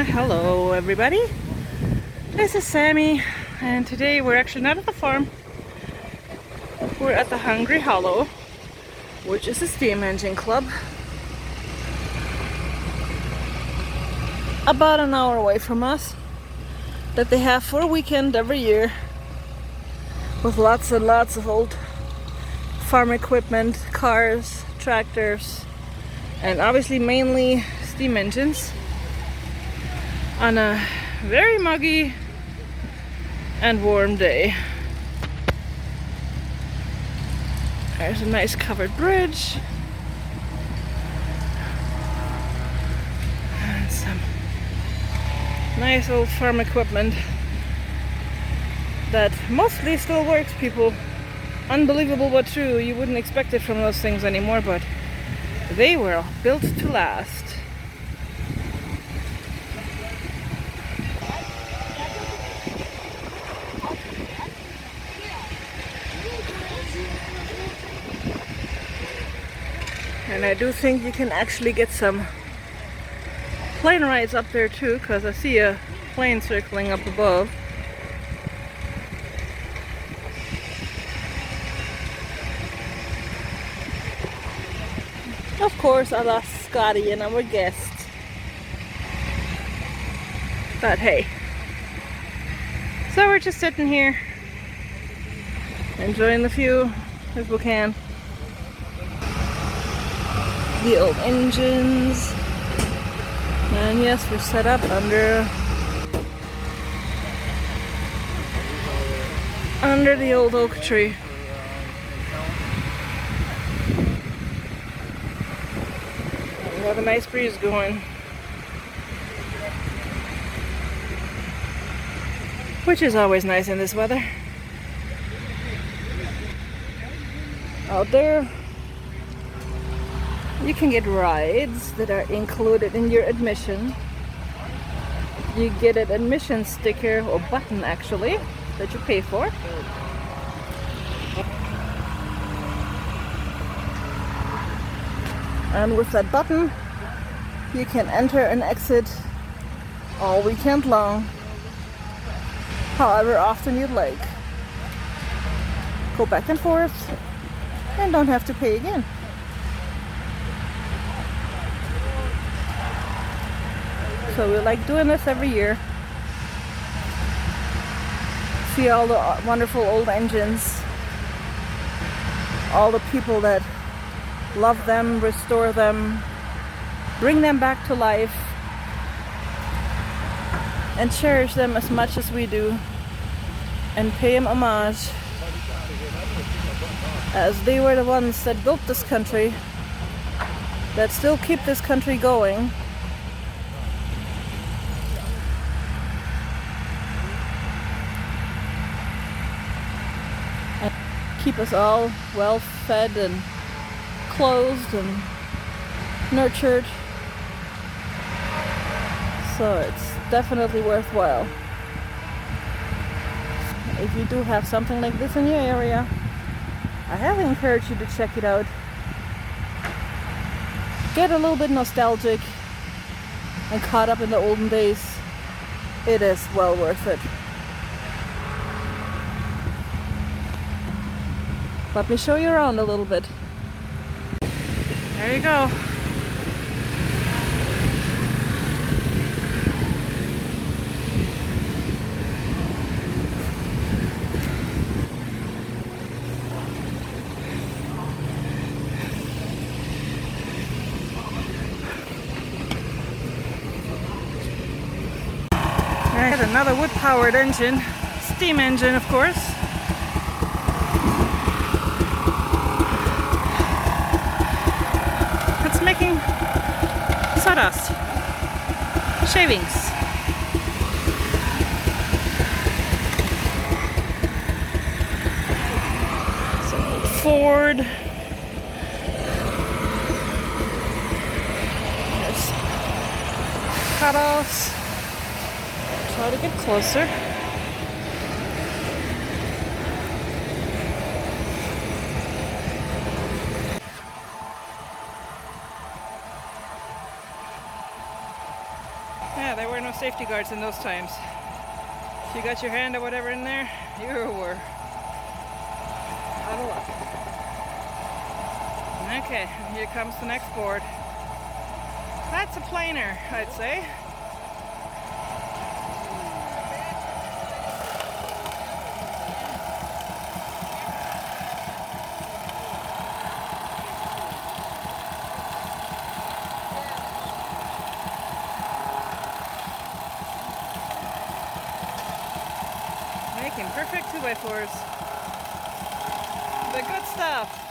Hello everybody, this is Sammy, and today we're actually not at the farm. We're at the Hungry Hollow, which is a steam engine club about an hour away from us, that they have for a weekend every year with lots and lots of old farm equipment, cars, tractors, and obviously mainly steam engines on a very muggy and warm day. There's a nice covered bridge and some nice old farm equipment that mostly still works, people. Unbelievable but true. You wouldn't expect it from those things anymore, but they were built to last. And I do think you can actually get some plane rides up there too, because I see a plane circling up above. Of course, I lost Scotty and our guest. But hey. So we're just sitting here, enjoying the view if we can. The old engines. And yes, we're set up under the old oak tree. We have a nice breeze going, which is always nice in this weather. Out there, you can get rides that are included in your admission. You get an admission sticker or button actually that you pay for. And with that button, you can enter and exit all weekend long, however often you'd like. Go back and forth and don't have to pay again. So we like doing this every year. See all the wonderful old engines, all the people that love them, restore them, bring them back to life, and cherish them as much as we do, and pay them homage, as they were the ones that built this country, that still keep this country going. And keep us all well fed and clothed and nurtured. So it's definitely worthwhile. If you do have something like this in your area, I highly encourage you to check it out. Get a little bit nostalgic and caught up in the olden days. It is well worth it. Let me show you around a little bit. There you go. I got another wood-powered engine, steam engine of course. It's making sawdust, shavings. So Ford. There's cut-offs. Try to get closer. Yeah, they were were no safety guards in those times. If you got your hand or whatever in there, you were out of luck. Okay, and here comes the next board. That's a planer, I'd say. Making perfect 2x4s. The good stuff.